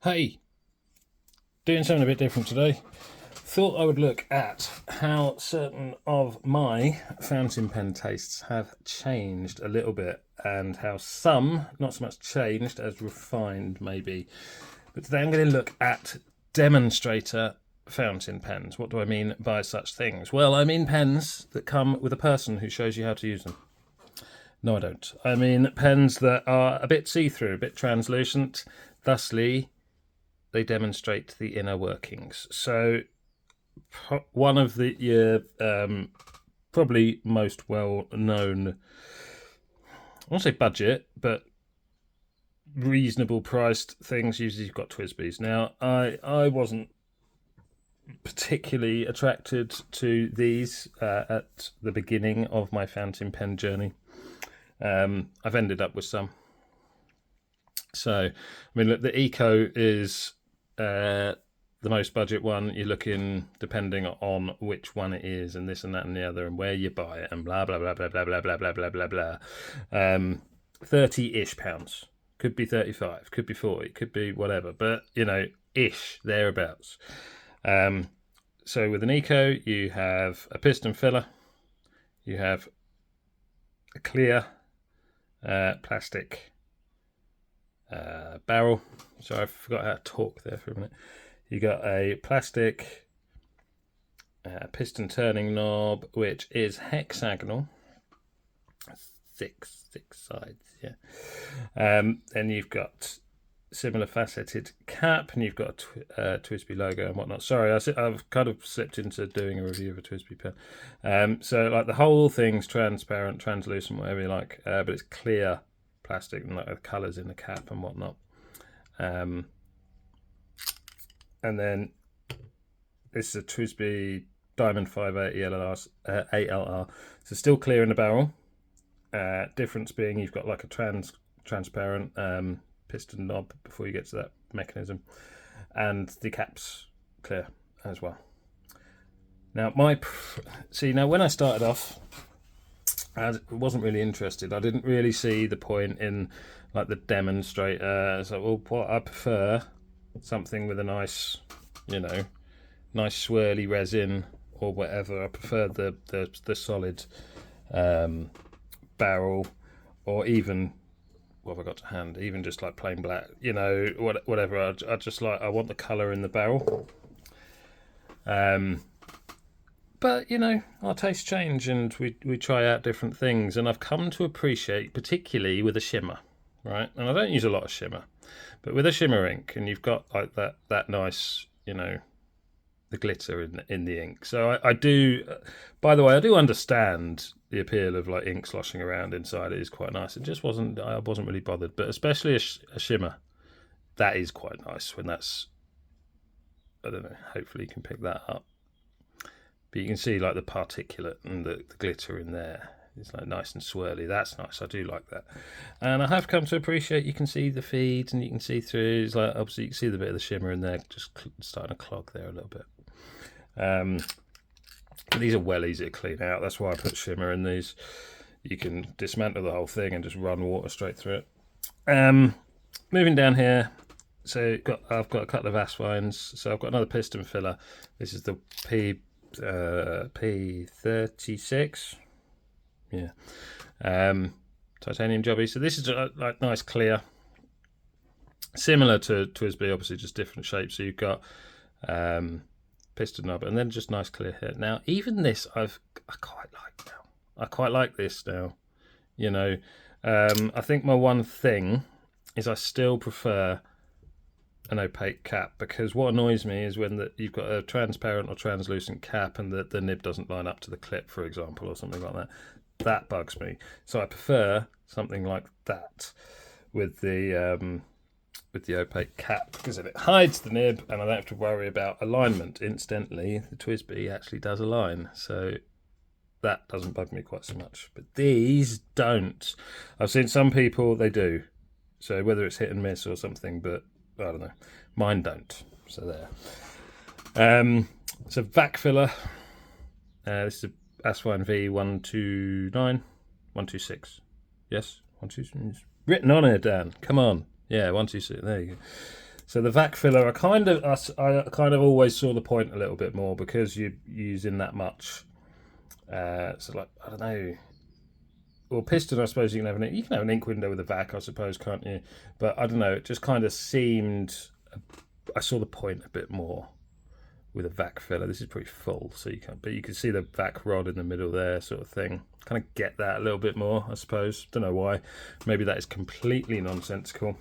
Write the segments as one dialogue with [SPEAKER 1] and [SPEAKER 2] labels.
[SPEAKER 1] Hey, doing something a bit different today. Thought I would look at how certain of my fountain pen tastes have changed a little bit and how some, not so much changed as refined maybe. But today I'm going to look at Demonstrator fountain pens. What do I mean by such things? Well, I mean pens that come with a person who shows you how to use them. No, I don't. I mean pens that are a bit see-through, a bit translucent, thusly they demonstrate the inner workings. So one of the probably most well-known, I won't say budget, but reasonable priced things. Usually you've got TWSBIs. Now, I wasn't particularly attracted to these at the beginning of my fountain pen journey. I've ended up with some. So, I mean, look, the Eco is the most budget one. You're looking, depending on which one it is, and this and that and the other, and where you buy it, and blah blah blah blah blah blah blah blah blah blah blah. 30-ish pounds. Could be 35, could be 40, could be whatever, but you know, ish, thereabouts. So with an Eco, you have a piston filler, you have a clear plastic barrel. Sorry, I forgot how to talk there for a minute. You got a plastic piston turning knob, which is hexagonal, six sides. Yeah. Then you've got similar faceted cap, and you've got a TWSBI logo and whatnot. Sorry, I've kind of slipped into doing a review of a TWSBI pen. So like the whole thing's transparent, translucent, whatever you like, but it's clear plastic and like the colours in the cap and whatnot. And then this is a TWSBI Diamond 580 ALR. So still clear in the barrel. Difference being you've got like a transparent piston knob before you get to that mechanism, and the cap's clear as well. Now now when I started off, I wasn't really interested. I didn't really see the point in like the Demonstrator. So, well, I prefer something with a nice, nice swirly resin or whatever. I prefer the solid barrel, or even what have I got to hand? Even just like plain black, whatever. I just like, I want the colour in the barrel. But our tastes change, and we try out different things. And I've come to appreciate, particularly with a shimmer, right? And I don't use a lot of shimmer, but with a shimmer ink, and you've got like that nice, the glitter in the ink. So I do. By the way, I do understand the appeal of like ink sloshing around inside. It is quite nice. I wasn't really bothered, but especially a shimmer, that is quite nice when that's. I don't know. Hopefully, you can pick that up. But you can see like the particulate and the glitter in there. It's like nice and swirly. That's nice. I do like that. And I have come to appreciate you can see the feeds and you can see through. It's like obviously you can see the bit of the shimmer in there just starting to clog there a little bit. These are well easy to clean out. That's why I put shimmer in these. You can dismantle the whole thing and just run water straight through it. Moving down here. So I've got a couple of Aswines. So I've got another piston filler. This is the P36, titanium jobby. So this is like nice clear, similar to TWSBI, obviously just different shapes. So you've got piston knob, and then just nice clear here. Now even this I quite like now. I quite like this now. I think my one thing is I still prefer an opaque cap, because what annoys me is when you've got a transparent or translucent cap and the nib doesn't line up to the clip, for example, or something like that. That bugs me. So I prefer something like that with the opaque cap, because if it hides the nib and I don't have to worry about alignment incidentally, the TWSBI actually does align, so that doesn't bug me quite so much. But these don't. I've seen some people, they do. So whether it's hit and miss or something, but I don't know. Mine don't. So there. It's a vac filler. This is a Aswine V129, 126. Yes, 126. Written on here, Dan. Come on. Yeah, 126. There you go. So the vac filler, I kind of always saw the point a little bit more because you're using that much. So like, I don't know. Well, piston, I suppose you can have an ink window with a vac, I suppose, can't you? But I don't know. It just kind of seemed. I saw the point a bit more with a vac filler. This is pretty full, so but you can see the vac rod in the middle there, sort of thing. Kind of get that a little bit more, I suppose. Don't know why. Maybe that is completely nonsensical.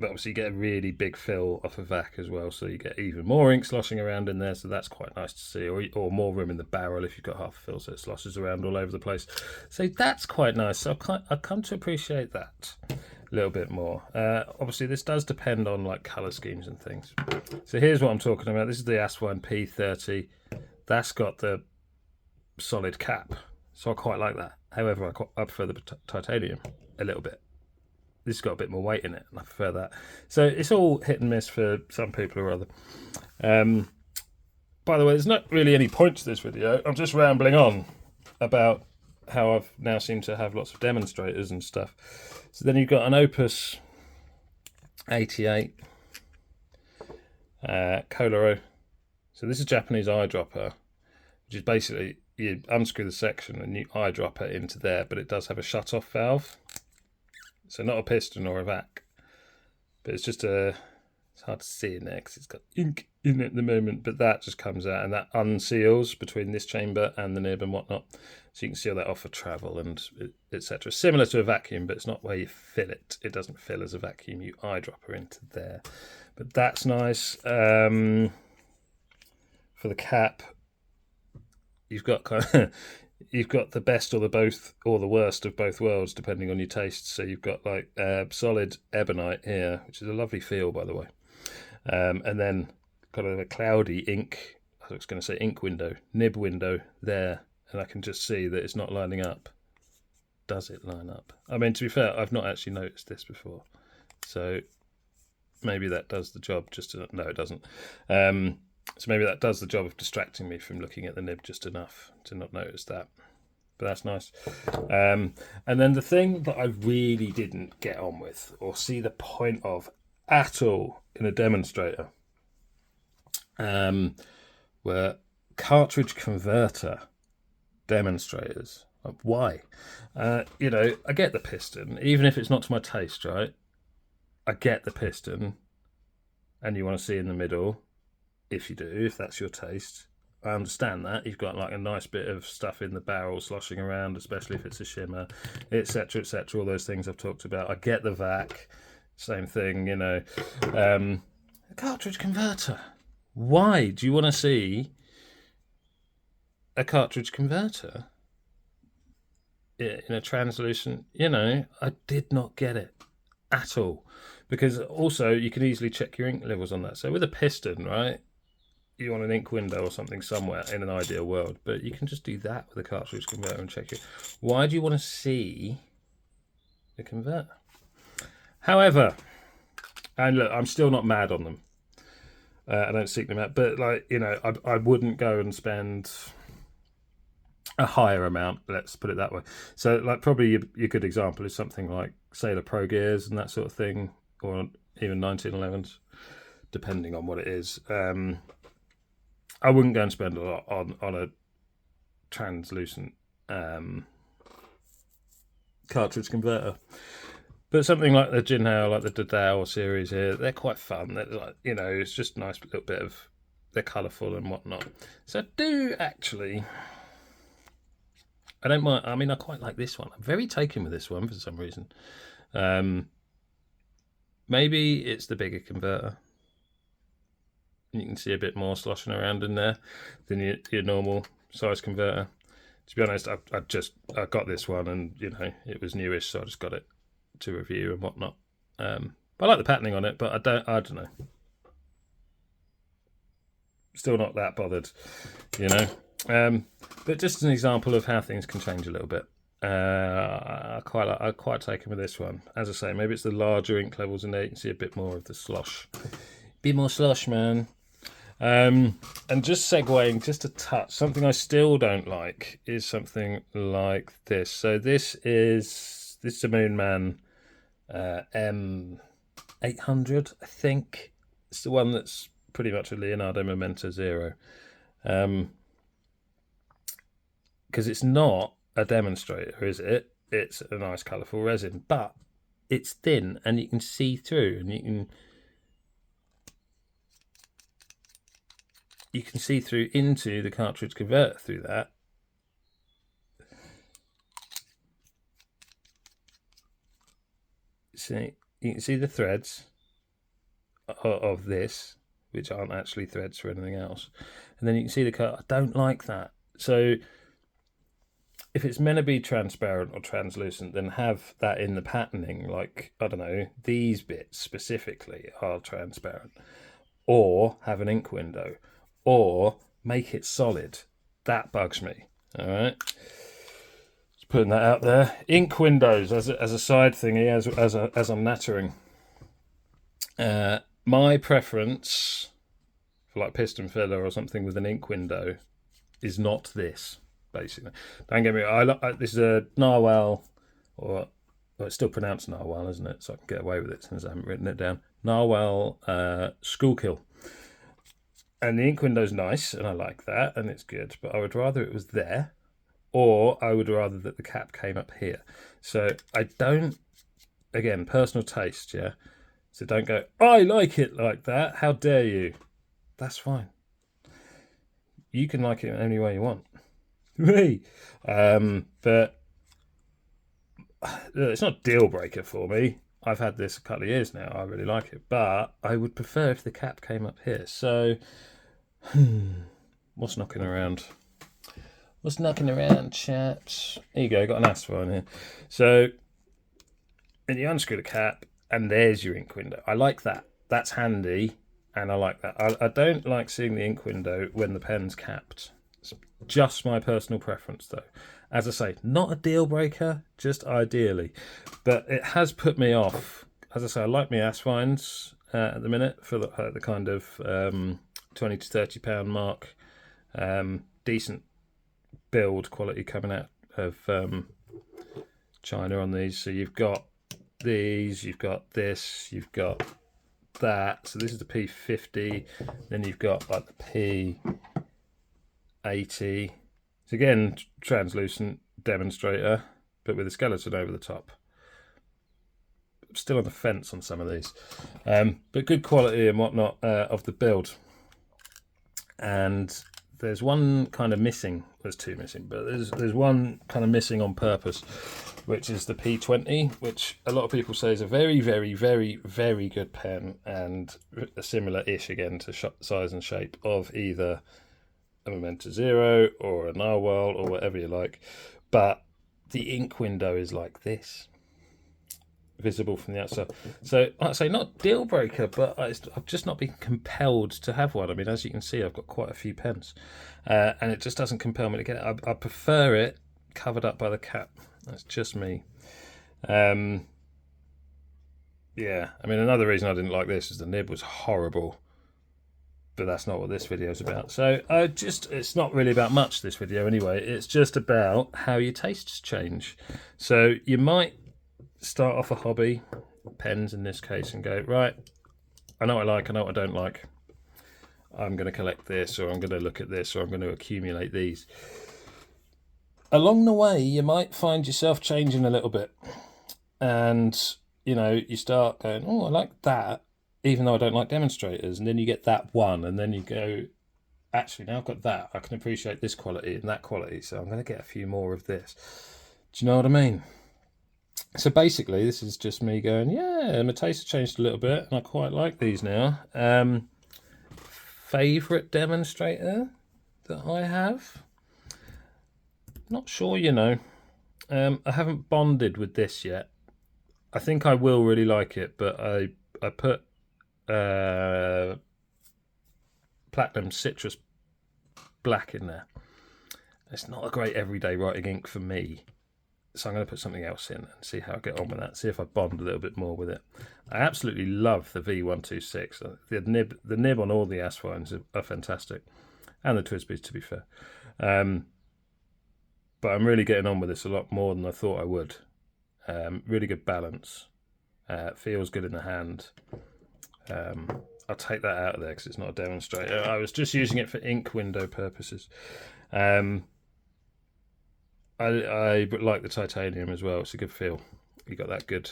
[SPEAKER 1] But obviously you get a really big fill off a vac as well, so you get even more ink sloshing around in there, so that's quite nice to see, or more room in the barrel if you've got half a fill, so it sloshes around all over the place. So that's quite nice. So I've come to appreciate that a little bit more. Obviously this does depend on like colour schemes and things. So here's what I'm talking about. This is the Aswine P30. That's got the solid cap, so I quite like that. However, I prefer the titanium a little bit. This has got a bit more weight in it, and I prefer that. So it's all hit and miss for some people or other. By the way, there's not really any point to this video. I'm just rambling on about how I've now seemed to have lots of demonstrators and stuff. So then you've got an Opus 88 Coloro. So this is Japanese eyedropper, which is basically you unscrew the section and you eyedrop it into there, but it does have a shut-off valve. So not a piston or a vac, but it's just it's hard to see in there because it's got ink in it at the moment, but that just comes out and that unseals between this chamber and the nib and whatnot. So you can seal that off for travel and etc. Similar to a vacuum, but it's not where you fill it. It doesn't fill as a vacuum, you eyedropper into there. But that's nice. For the cap, you've got kind of you've got the best or the worst of both worlds, depending on your tastes. So you've got like solid ebonite here, which is a lovely feel, by the way, and then kind of a cloudy ink. I was going to say nib window there, and I can just see that it's not lining up. Does it line up? I mean, to be fair, I've not actually noticed this before, so maybe that does the job. No, it doesn't. So maybe that does the job of distracting me from looking at the nib just enough to not notice that. But that's nice. And then the thing that I really didn't get on with or see the point of at all in a demonstrator were cartridge converter demonstrators. Why? I get the piston, even if it's not to my taste, right? I get the piston, and you want to see in the middle. If you do, if that's your taste, I understand that. You've got like a nice bit of stuff in the barrel sloshing around, especially if it's a shimmer, etc., etc. All those things I've talked about. I get the vac, same thing, a cartridge converter. Why do you want to see a cartridge converter in a translucent? I did not get it at all, because also you can easily check your ink levels on that. So with a piston, right, you want an ink window or something somewhere in an ideal world, but you can just do that with a cartridge converter and check it. Why do you want to see the converter? However, and look, I'm still not mad on them. I don't seek them out, but I wouldn't go and spend a higher amount, let's put it that way. So like probably your good example is something like Sailor Pro Gears and that sort of thing, or even 1911s, depending on what it is. I wouldn't go and spend a lot on a translucent cartridge converter. But something like the Jinhao, like the Dodao series here, they're quite fun. They're like, it's just a nice little bit of, they're colourful and whatnot. So I do actually, I don't mind. I mean, I quite like this one. I'm very taken with this one for some reason. Maybe it's the bigger converter. You can see a bit more sloshing around in there than your normal size converter. To be honest, I got this one and it was newish, so I just got it to review and whatnot. I like the patterning on it, but I don't know. Still not that bothered, But just an example of how things can change a little bit. I quite taken with this one. As I say, maybe it's the larger ink levels in there. You can see a bit more of the slosh. Bit more slosh, man. And just segueing just a touch, something I still don't like is something like this. So this is a Moon Man M800, I think. It's the one that's pretty much a Leonardo Momenta Zero. Because it's not a Demonstrator, is it? It's a nice colourful resin, but it's thin and you can see through, and you can see through into the cartridge converter through that. See, you can see the threads of this, which aren't actually threads for anything else, and then you can see the cut. I don't like that. So if it's meant to be transparent or translucent, then have that in the patterning. Like, I don't know, these bits specifically are transparent, or have an ink window, or make it solid. That bugs me. All right, just putting that out there. Ink windows as a side thingy, as I'm nattering. My preference for like piston filler or something with an ink window is not this. Basically, don't get me wrong. This is a Narwhal, or well, it's still pronounced Narwhal, isn't it? So I can get away with it since I haven't written it down. Narwhal Schuylkill, and the ink window's nice, and I like that, and it's good. But I would rather it was there, or I would rather that the cap came up here. So I don't. Again, personal taste, yeah. So don't go, I like it like that. How dare you? That's fine. You can like it any way you want. Me. But it's not a deal breaker for me. I've had this a couple of years now. I really like it. But I would prefer if the cap came up here. So, what's knocking around? What's knocking around, chaps? There you go, got an Asphine here. So, and you unscrew the cap, and there's your ink window. I like that. That's handy, and I like that. I don't like seeing the ink window when the pen's capped. It's just my personal preference, though. As I say, not a deal breaker, just ideally. But it has put me off. As I say, I like my Asphines at the minute for the kind of £20 to £30 mark. Decent build quality coming out of China on these. So you've got these, you've got this, you've got that. So this is the P50. Then you've got like the P80. So again, translucent Demonstrator, but with a skeleton over the top. Still on the fence on some of these, but good quality and whatnot of the build. And there's one kind of missing. There's two missing, but there's one kind of missing on purpose, which is the P20, which a lot of people say is a very, very, very, very good pen, and a similar-ish again to size and shape of either a Momenta Zero or a Narwhal or whatever you like. But the ink window is like this, visible from the outside. So like I say, not deal breaker, but I've just not been compelled to have one. I mean, as you can see, I've got quite a few pens, and it just doesn't compel me to get it. I prefer it covered up by the cap. That's just me. Yeah, I mean, another reason I didn't like this is the nib was horrible. But that's not what this video is about. So it's not really about much, this video anyway. It's just about how your tastes change. So you might start off a hobby, pens in this case, and go, right, I know what I like, I know what I don't like. I'm going to collect this, or I'm going to look at this, or I'm going to accumulate these. Along the way, you might find yourself changing a little bit. And, you know, you start going, oh, I like that, even though I don't like demonstrators. And then you get that one, and then you go, actually, now I've got that, I can appreciate this quality and that quality, so I'm going to get a few more of this. Do you know what I mean? So basically, this is just me going, yeah, my taste has changed a little bit, and I quite like these now. Favourite demonstrator that I have? Not sure, you know. I haven't bonded with this yet. I think I will really like it, but I put Platinum Citrus Black in there. It's not a great everyday writing ink for me. So I'm going to put something else in and see how I get on with that. See if I bond a little bit more with it. I absolutely love the V126. The nib on all the Asphines are fantastic, and the Twisbys, to be fair. But I'm really getting on with this a lot more than I thought I would. Really good balance. Feels good in the hand. I'll take that out of there because it's not a demonstrator. I was just using it for ink window purposes. I like the titanium as well. It's a good feel. You got that good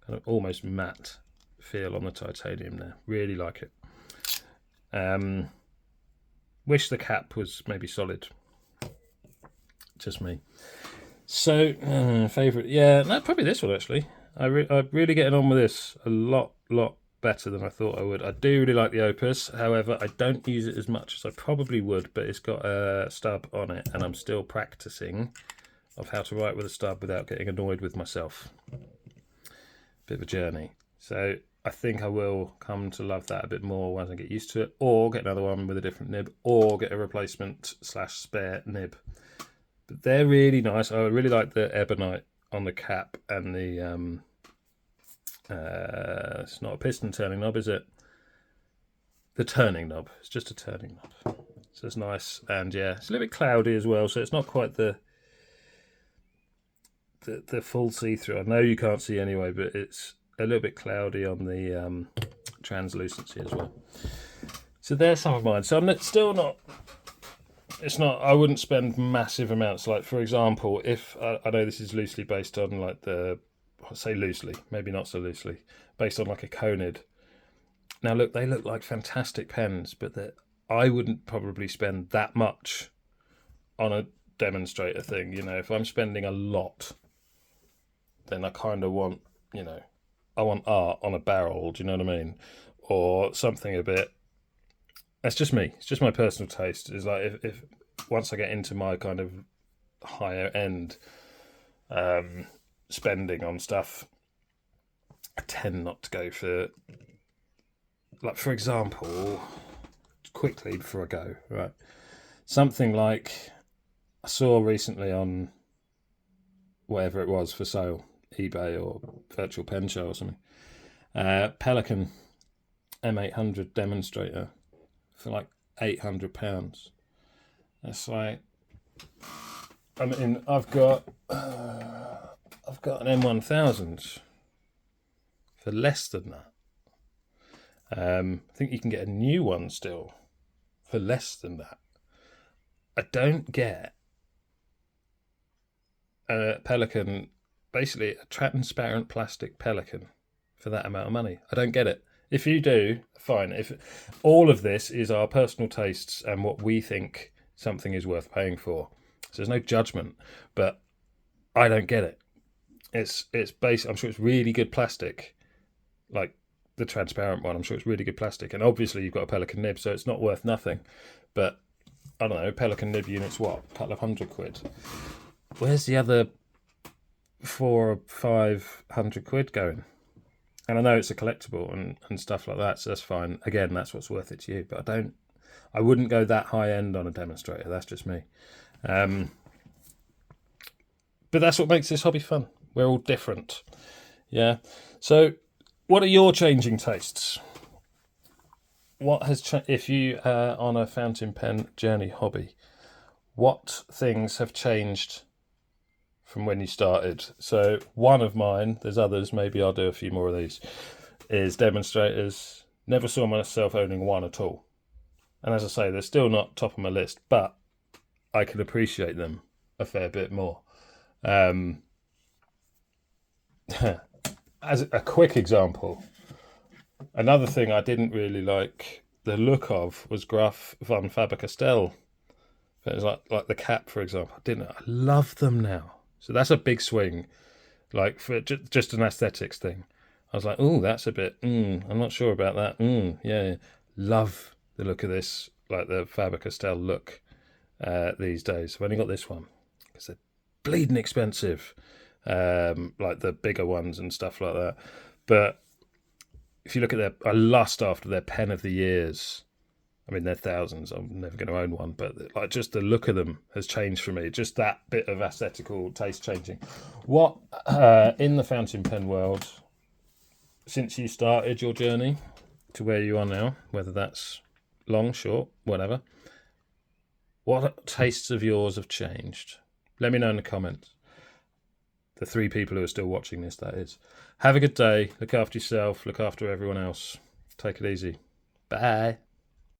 [SPEAKER 1] kind of almost matte feel on the titanium there. Really like it. Wish the cap was maybe solid. Just me. So favorite, yeah, no, probably this one actually. I'm really getting on with this a lot better than I thought I would. I do really like the Opus, however, I don't use it as much as I probably would, but it's got a stub on it, and I'm still practicing of how to write with a stub without getting annoyed with myself. Bit of a journey. So I think I will come to love that a bit more once I get used to it, or get another one with a different nib, or get a replacement / spare nib. But they're really nice. I really like the ebonite on the cap and the it's not a piston turning knob, is it? The turning knob. It's just a turning knob. So it's nice, and yeah, it's a little bit cloudy as well, so it's not quite the full see-through. I know you can't see anyway, but it's a little bit cloudy on the translucency as well. So there's some of mine. So I'm still not. It's not. I wouldn't spend massive amounts. Like for example, if I know this is loosely based on like I'll say loosely, maybe not so loosely, based on like a Conid. Now look, they look like fantastic pens, but I wouldn't probably spend that much on a demonstrator thing. You know, if I'm spending a lot, then I kind of want, you know, I want art on a barrel. Do you know what I mean? Or something a bit. That's just me. It's just my personal taste. Is like if once I get into my kind of higher end spending on stuff, I tend not to go for, like for example, quickly before I go, right, something like I saw recently on whatever it was for sale, eBay or Virtual Pen Show or something, Pelican M800 Demonstrator for like £800. That's like, I mean, I've got an M1000 for less than that. I think you can get a new one still for less than that. I don't get a Pelican, basically a transparent plastic Pelican for that amount of money. I don't get it. If you do, fine. If all of this is our personal tastes and what we think something is worth paying for, so there's no judgment, but I don't get it. It's based. I'm sure it's really good plastic, like the transparent one. I'm sure it's really good plastic, and obviously you've got a Pelican nib, so it's not worth nothing. But I don't know, Pelican nib units, what, a couple of £100? Where's the other 400 or 500 quid going? And I know it's a collectible and stuff like that, so that's fine. Again, that's what's worth it to you. But I wouldn't go that high end on a demonstrator. That's just me. But that's what makes this hobby fun. We're all different. Yeah. So what are your changing tastes? What has if you are on a fountain pen journey hobby, what things have changed from when you started? So one of mine, there's others, maybe I'll do a few more of these, is demonstrators. Never saw myself owning one at all. And as I say, they're still not top of my list, but I can appreciate them a fair bit more. As a quick example, another thing I didn't really like the look of was Graf von Faber-Castell. It was like the cap, for example. I love them now. So that's a big swing, like for just an aesthetics thing. I was like, oh, that's a bit, I'm not sure about that. Yeah. Love the look of this, like the Faber-Castell look these days. I've only got this one because they're bleeding expensive, like the bigger ones and stuff like that. But if you look at I lust after their pen of the years. I mean, they're thousands. I'm never going to own one, but like just the look of them has changed for me. Just that bit of aesthetical taste changing. What in the fountain pen world, since you started your journey to where you are now, whether that's long, short, whatever, what tastes of yours have changed? Let me know in the comments. The 3 people who are still watching this, that is. Have a good day. Look after yourself. Look after everyone else. Take it easy. Bye.